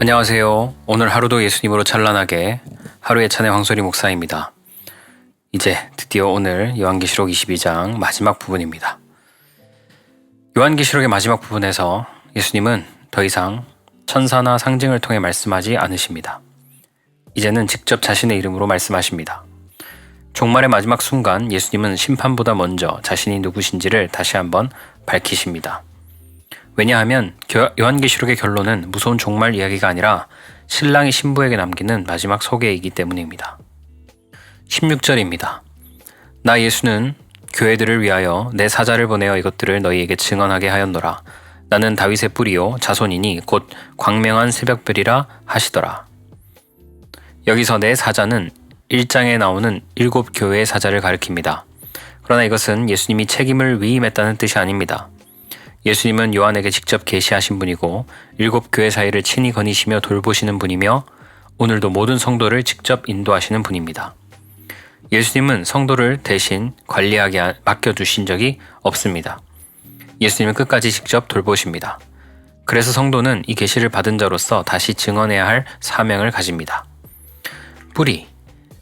안녕하세요. 오늘 하루도 예수님으로 찬란하게 하루의 찬의 황소리 목사입니다. 이제 드디어 오늘 요한계시록 22장 마지막 부분입니다. 요한계시록의 마지막 부분에서 예수님은 더 이상 천사나 상징을 통해 말씀하지 않으십니다. 이제는 직접 자신의 이름으로 말씀하십니다. 종말의 마지막 순간 예수님은 심판보다 먼저 자신이 누구신지를 다시 한번 밝히십니다. 왜냐하면 요한계시록의 결론은 무서운 종말 이야기가 아니라 신랑이 신부에게 남기는 마지막 소개이기 때문입니다. 16절입니다. 나 예수는 교회들을 위하여 내 사자를 보내어 이것들을 너희에게 증언하게 하였노라. 나는 다윗의 뿌리요 자손이니 곧 광명한 새벽별이라 하시더라. 여기서 내 사자는 1장에 나오는 7 교회의 사자를 가리킵니다. 그러나 이것은 예수님이 책임을 위임했다는 뜻이 아닙니다. 예수님은 요한에게 직접 계시하신 분이고 7 교회 사이를 친히 거니시며 돌보시는 분이며 오늘도 모든 성도를 직접 인도하시는 분입니다. 예수님은 성도를 대신 관리하게 맡겨두신 적이 없습니다. 예수님은 끝까지 직접 돌보십니다. 그래서 성도는 이 계시를 받은 자로서 다시 증언해야 할 사명을 가집니다.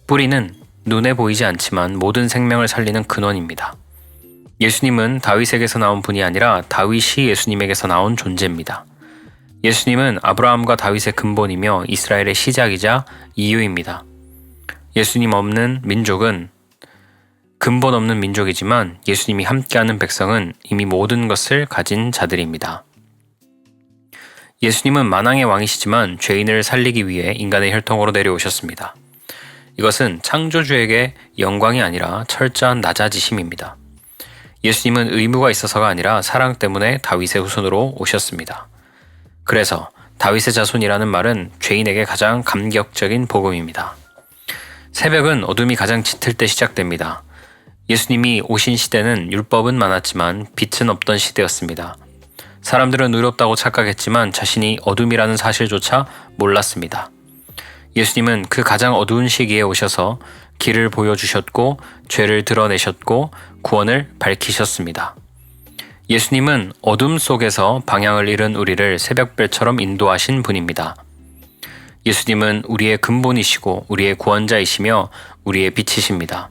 뿌리는 눈에 보이지 않지만 모든 생명을 살리는 근원입니다. 예수님은 다윗에게서 나온 분이 아니라 다윗이 예수님에게서 나온 존재입니다. 예수님은 아브라함과 다윗의 근본이며 이스라엘의 시작이자 이유입니다. 예수님 없는 민족은 근본 없는 민족이지만 예수님이 함께하는 백성은 이미 모든 것을 가진 자들입니다. 예수님은 만왕의 왕이시지만 죄인을 살리기 위해 인간의 혈통으로 내려오셨습니다. 이것은 창조주에게 영광이 아니라 철저한 낮아지심입니다. 예수님은 의무가 있어서가 아니라 사랑 때문에 다윗의 후손으로 오셨습니다. 그래서 다윗의 자손이라는 말은 죄인에게 가장 감격적인 복음입니다. 새벽은 어둠이 가장 짙을 때 시작됩니다. 예수님이 오신 시대는 율법은 많았지만 빛은 없던 시대였습니다. 사람들은 의롭다고 착각했지만 자신이 어둠이라는 사실조차 몰랐습니다. 예수님은 그 가장 어두운 시기에 오셔서 길을 보여주셨고 죄를 드러내셨고 구원을 밝히셨습니다. 예수님은 어둠 속에서 방향을 잃은 우리를 새벽별처럼 인도하신 분입니다. 예수님은 우리의 근본이시고 우리의 구원자이시며 우리의 빛이십니다.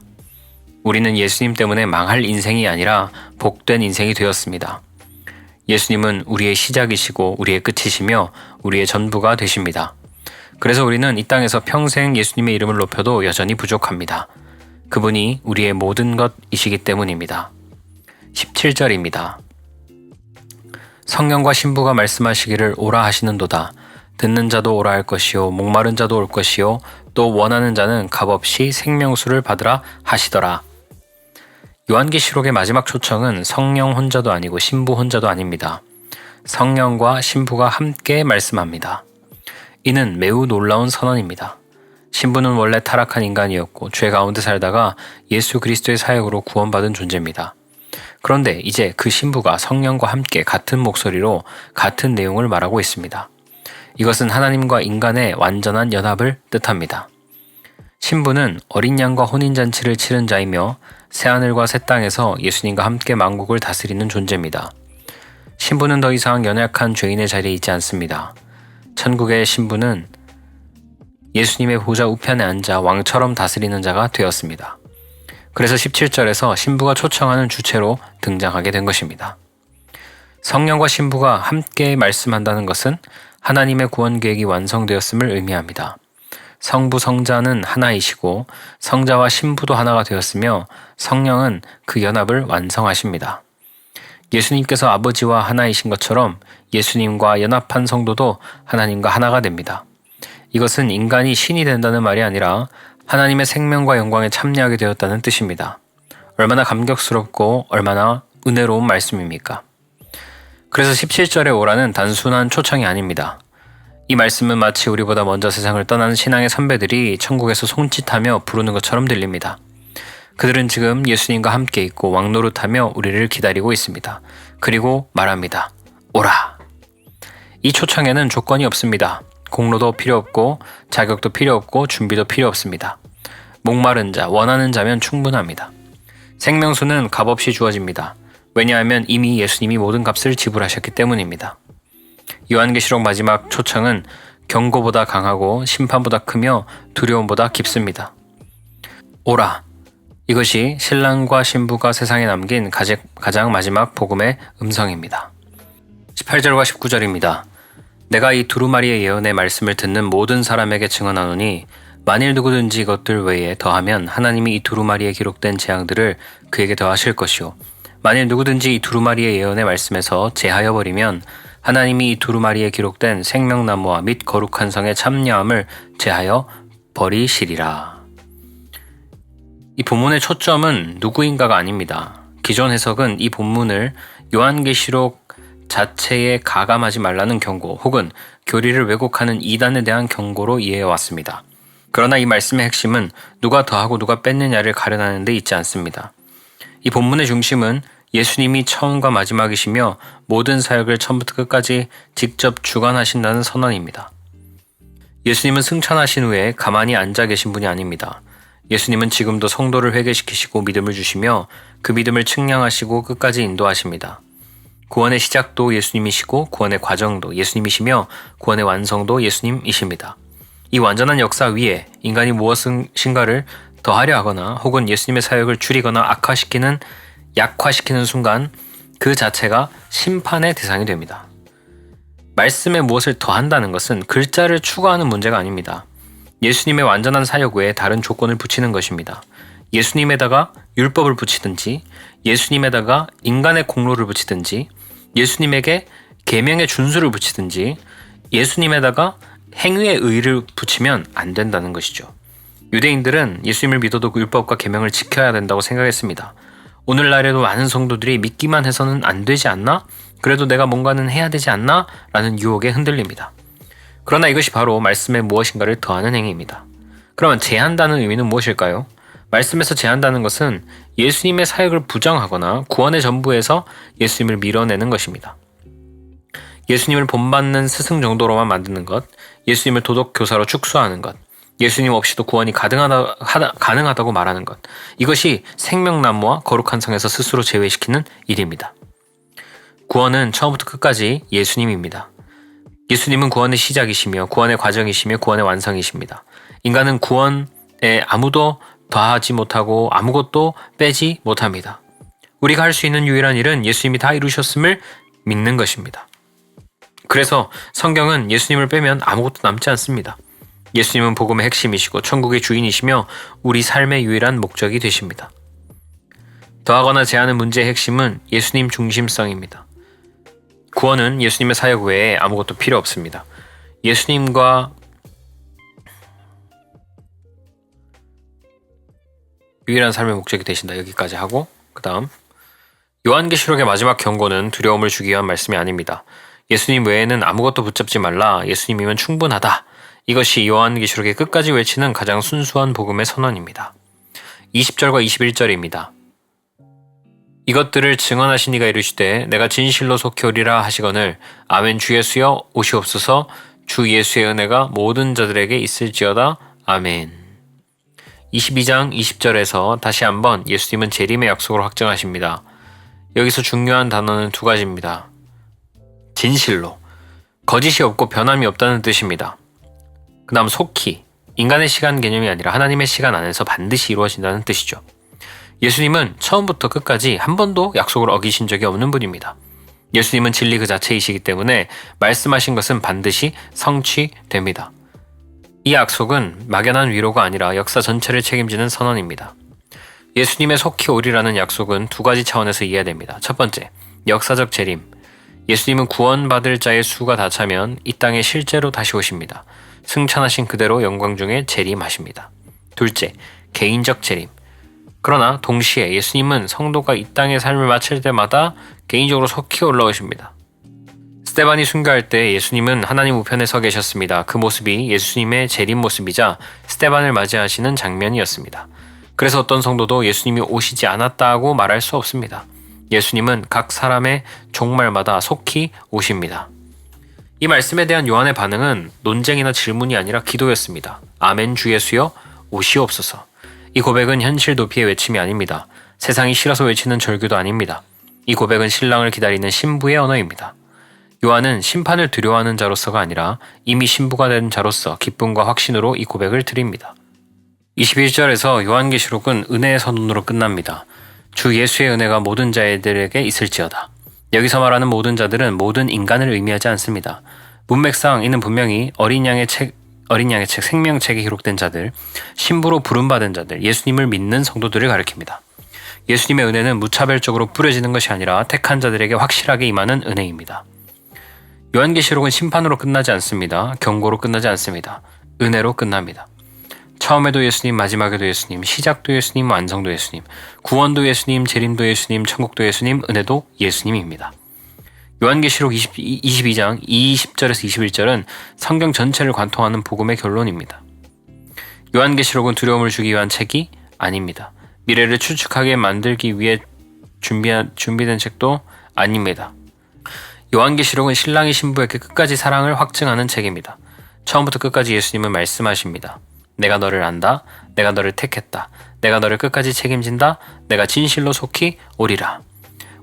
우리는 예수님 때문에 망할 인생이 아니라 복된 인생이 되었습니다. 예수님은 우리의 시작이시고 우리의 끝이시며 우리의 전부가 되십니다. 그래서 우리는 이 땅에서 평생 예수님의 이름을 높여도 여전히 부족합니다. 그분이 우리의 모든 것이시기 때문입니다. 17절입니다. 성령과 신부가 말씀하시기를 오라 하시는도다. 듣는 자도 오라 할 것이요 목마른 자도 올 것이요 또 원하는 자는 값없이 생명수를 받으라 하시더라. 요한계시록의 마지막 초청은 성령 혼자도 아니고 신부 혼자도 아닙니다. 성령과 신부가 함께 말씀합니다. 이는 매우 놀라운 선언입니다. 신부는 원래 타락한 인간이었고 죄 가운데 살다가 예수 그리스도의 사역으로 구원받은 존재입니다. 그런데 이제 그 신부가 성령과 함께 같은 목소리로 같은 내용을 말하고 있습니다. 이것은 하나님과 인간의 완전한 연합을 뜻합니다. 신부는 어린 양과 혼인잔치를 치른 자이며 새하늘과 새 땅에서 예수님과 함께 만국을 다스리는 존재입니다. 신부는 더 이상 연약한 죄인의 자리에 있지 않습니다. 천국의 신부는 예수님의 보좌 우편에 앉아 왕처럼 다스리는 자가 되었습니다. 그래서 17절에서 신부가 초청하는 주체로 등장하게 된 것입니다. 성령과 신부가 함께 말씀한다는 것은 하나님의 구원 계획이 완성되었음을 의미합니다. 성부 성자는 하나이시고 성자와 신부도 하나가 되었으며 성령은 그 연합을 완성하십니다. 예수님께서 아버지와 하나이신 것처럼 예수님과 연합한 성도도 하나님과 하나가 됩니다. 이것은 인간이 신이 된다는 말이 아니라 하나님의 생명과 영광에 참여하게 되었다는 뜻입니다. 얼마나 감격스럽고 얼마나 은혜로운 말씀입니까? 그래서 17절에 오라는 단순한 초청이 아닙니다. 이 말씀은 마치 우리보다 먼저 세상을 떠나는 신앙의 선배들이 천국에서 손짓하며 부르는 것처럼 들립니다. 그들은 지금 예수님과 함께 있고 왕노릇하며 우리를 기다리고 있습니다. 그리고 말합니다. 오라! 이 초청에는 조건이 없습니다. 공로도 필요 없고 자격도 필요 없고 준비도 필요 없습니다. 목마른 자, 원하는 자면 충분합니다. 생명수는 값없이 주어집니다. 왜냐하면 이미 예수님이 모든 값을 지불하셨기 때문입니다. 요한계시록 마지막 초청은 경고보다 강하고 심판보다 크며 두려움보다 깊습니다. 오라. 이것이 신랑과 신부가 세상에 남긴 가장 마지막 복음의 음성입니다. 18절과 19절입니다. 내가 이 두루마리의 예언의 말씀을 듣는 모든 사람에게 증언하노니 만일 누구든지 이것들 외에 더하면 하나님이 이 두루마리에 기록된 재앙들을 그에게 더하실 것이요 만일 누구든지 이 두루마리의 예언의 말씀에서 제하여 버리면 하나님이 이 두루마리에 기록된 생명나무와 및 거룩한 성의 참여함을 제하여 버리시리라. 이 본문의 초점은 누구인가가 아닙니다. 기존 해석은 이 본문을 요한계시록 자체에 가감하지 말라는 경고 혹은 교리를 왜곡하는 이단에 대한 경고로 이해해왔습니다. 그러나 이 말씀의 핵심은 누가 더하고 누가 뺐느냐를 가려나는 데 있지 않습니다. 이 본문의 중심은 예수님이 처음과 마지막이시며 모든 사역을 처음부터 끝까지 직접 주관하신다는 선언입니다. 예수님은 승천하신 후에 가만히 앉아 계신 분이 아닙니다. 예수님은 지금도 성도를 회개시키시고 믿음을 주시며 그 믿음을 측량하시고 끝까지 인도하십니다. 구원의 시작도 예수님이시고 구원의 과정도 예수님이시며 구원의 완성도 예수님이십니다. 이 완전한 역사 위에 인간이 무엇인가를 더하려 하거나 혹은 예수님의 사역을 줄이거나 약화시키는 순간 그 자체가 심판의 대상이 됩니다. 말씀에 무엇을 더한다는 것은 글자를 추가하는 문제가 아닙니다. 예수님의 완전한 사역 외에 다른 조건을 붙이는 것입니다. 예수님에다가 율법을 붙이든지 예수님에다가 인간의 공로를 붙이든지 예수님에게 계명의 준수를 붙이든지 예수님에다가 행위의 의의를 붙이면 안 된다는 것이죠. 유대인들은 예수님을 믿어도 율법과 계명을 지켜야 된다고 생각했습니다. 오늘날에도 많은 성도들이 믿기만 해서는 안 되지 않나? 그래도 내가 뭔가는 해야 되지 않나? 라는 유혹에 흔들립니다. 그러나 이것이 바로 말씀에 무엇인가를 더하는 행위입니다. 그러면 제한다는 의미는 무엇일까요? 말씀에서 제한다는 것은 예수님의 사역을 부정하거나 구원의 전부에서 예수님을 밀어내는 것입니다. 예수님을 본받는 스승 정도로만 만드는 것, 예수님을 도덕교사로 축소하는 것, 예수님 없이도 구원이 가능하다고 말하는 것, 이것이 생명나무와 거룩한 성에서 스스로 제외시키는 일입니다. 구원은 처음부터 끝까지 예수님입니다. 예수님은 구원의 시작이시며 구원의 과정이시며 구원의 완성이십니다. 인간은 구원에 아무도 더하지 못하고 아무것도 빼지 못합니다. 우리가 할 수 있는 유일한 일은 예수님이 다 이루셨음을 믿는 것입니다. 그래서 성경은 예수님을 빼면 아무것도 남지 않습니다. 예수님은 복음의 핵심이시고 천국의 주인이시며 우리 삶의 유일한 목적이 되십니다. 더하거나 제하는 문제의 핵심은 예수님 중심성입니다. 구원은 예수님의 사역 외에 아무것도 필요 없습니다. 예수님과 유일한 삶의 목적이 되신다. 여기까지 하고 그 다음 요한계시록의 마지막 경고는 두려움을 주기 위한 말씀이 아닙니다. 예수님 외에는 아무것도 붙잡지 말라. 예수님이면 충분하다. 이것이 요한계시록의 끝까지 외치는 가장 순수한 복음의 선언입니다. 20절과 21절입니다. 이것들을 증언하신 이가 이르시되 내가 진실로 속히 오리라 하시거늘 아멘 주 예수여 오시옵소서 주 예수의 은혜가 모든 자들에게 있을지어다. 아멘. 22장 20절에서 다시 한번 예수님은 재림의 약속을 확정하십니다. 여기서 중요한 단어는 두 가지입니다. 진실로, 거짓이 없고 변함이 없다는 뜻입니다. 그 다음 속히, 인간의 시간 개념이 아니라 하나님의 시간 안에서 반드시 이루어진다는 뜻이죠. 예수님은 처음부터 끝까지 한 번도 약속을 어기신 적이 없는 분입니다. 예수님은 진리 그 자체이시기 때문에 말씀하신 것은 반드시 성취됩니다. 이 약속은 막연한 위로가 아니라 역사 전체를 책임지는 선언입니다. 예수님의 속히 오리라는 약속은 두 가지 차원에서 이해됩니다. 첫 번째, 역사적 재림. 예수님은 구원받을 자의 수가 다 차면 이 땅에 실제로 다시 오십니다. 승천하신 그대로 영광 중에 재림하십니다. 둘째, 개인적 재림. 그러나 동시에 예수님은 성도가 이 땅의 삶을 마칠 때마다 개인적으로 속히 올라오십니다. 스데반이 순교할 때 예수님은 하나님 우편에 서 계셨습니다. 그 모습이 예수님의 재림 모습이자 스데반을 맞이하시는 장면이었습니다. 그래서 어떤 성도도 예수님이 오시지 않았다고 말할 수 없습니다. 예수님은 각 사람의 종말마다 속히 오십니다. 이 말씀에 대한 요한의 반응은 논쟁이나 질문이 아니라 기도였습니다. 아멘 주 예수여 오시옵소서. 이 고백은 현실 도피의 외침이 아닙니다. 세상이 싫어서 외치는 절규도 아닙니다. 이 고백은 신랑을 기다리는 신부의 언어입니다. 요한은 심판을 두려워하는 자로서가 아니라 이미 신부가 된 자로서 기쁨과 확신으로 이 고백을 드립니다. 21절에서 요한계시록은 은혜의 선언으로 끝납니다. 주 예수의 은혜가 모든 자들에게 있을지어다. 여기서 말하는 모든 자들은 모든 인간을 의미하지 않습니다. 문맥상 이는 분명히 어린 양의 책 생명책에 기록된 자들, 신부로 부름받은 자들, 예수님을 믿는 성도들을 가리킵니다. 예수님의 은혜는 무차별적으로 뿌려지는 것이 아니라 택한 자들에게 확실하게 임하는 은혜입니다. 요한계시록은 심판으로 끝나지 않습니다. 경고로 끝나지 않습니다. 은혜로 끝납니다. 처음에도 예수님, 마지막에도 예수님, 시작도 예수님, 완성도 예수님, 구원도 예수님, 재림도 예수님, 천국도 예수님, 은혜도 예수님입니다. 요한계시록 22장 20절에서 21절은 성경 전체를 관통하는 복음의 결론입니다. 요한계시록은 두려움을 주기 위한 책이 아닙니다. 미래를 추측하게 만들기 위해 준비된 책도 아닙니다. 요한계시록은 신랑이 신부에게 끝까지 사랑을 확증하는 책입니다. 처음부터 끝까지 예수님은 말씀하십니다. 내가 너를 안다. 내가 너를 택했다. 내가 너를 끝까지 책임진다. 내가 진실로 속히 오리라.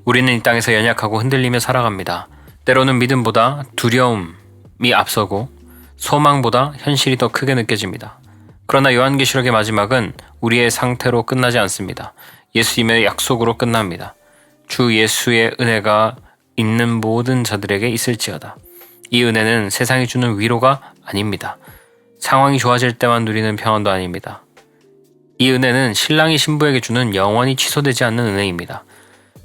우리는 이 땅에서 연약하고 흔들리며 살아갑니다. 때로는 믿음보다 두려움이 앞서고 소망보다 현실이 더 크게 느껴집니다. 그러나 요한계시록의 마지막은 우리의 상태로 끝나지 않습니다. 예수님의 약속으로 끝납니다. 주 예수의 은혜가 있는 모든 자들에게 있을지어다. 이 은혜는 세상이 주는 위로가 아닙니다. 상황이 좋아질 때만 누리는 평안도 아닙니다. 이 은혜는 신랑이 신부에게 주는 영원히 취소되지 않는 은혜입니다.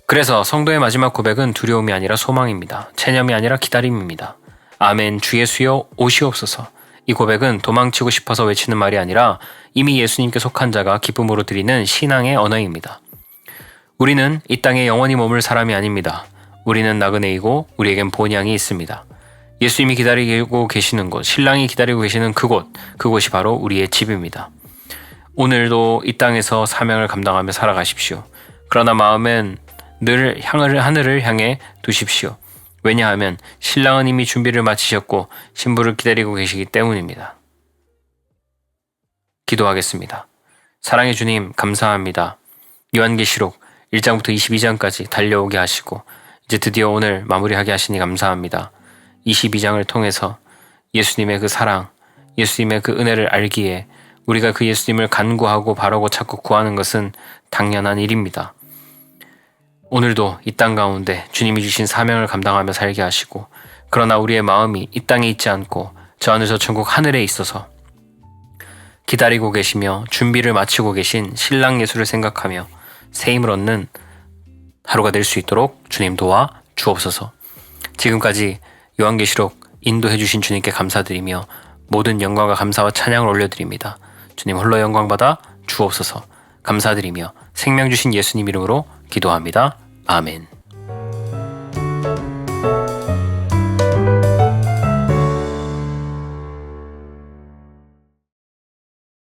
그래서 성도의 마지막 고백은 두려움이 아니라 소망입니다. 체념이 아니라 기다림입니다. 아멘, 주 예수여 오시옵소서. 이 고백은 도망치고 싶어서 외치는 말이 아니라 이미 예수님께 속한 자가 기쁨으로 드리는 신앙의 언어입니다. 우리는 이 땅에 영원히 머물 사람이 아닙니다. 우리는 나그네이고 우리에겐 본향이 있습니다. 예수님이 기다리고 계시는 곳, 신랑이 기다리고 계시는 그곳이 바로 우리의 집입니다. 오늘도 이 땅에서 사명을 감당하며 살아가십시오. 그러나 마음엔 늘 하늘을 향해 두십시오. 왜냐하면 신랑은 이미 준비를 마치셨고 신부를 기다리고 계시기 때문입니다. 기도하겠습니다. 사랑의 주님, 감사합니다. 요한계시록 1장부터 22장까지 달려오게 하시고 이제 드디어 오늘 마무리하게 하시니 감사합니다. 22장을 통해서 예수님의 그 사랑, 예수님의 그 은혜를 알기에 우리가 그 예수님을 간구하고 바라고 찾고 구하는 것은 당연한 일입니다. 오늘도 이 땅 가운데 주님이 주신 사명을 감당하며 살게 하시고, 그러나 우리의 마음이 이 땅에 있지 않고 저 하늘 저 천국 하늘에 있어서 기다리고 계시며 준비를 마치고 계신 신랑 예수를 생각하며 새 힘을 얻는 하루가 될 수 있도록 주님 도와 주옵소서. 지금까지 요한계시록 인도해 주신 주님께 감사드리며 모든 영광과 감사와 찬양을 올려드립니다. 주님 홀로 영광 받아 주옵소서. 감사드리며 생명 주신 예수님 이름으로 기도합니다. 아멘.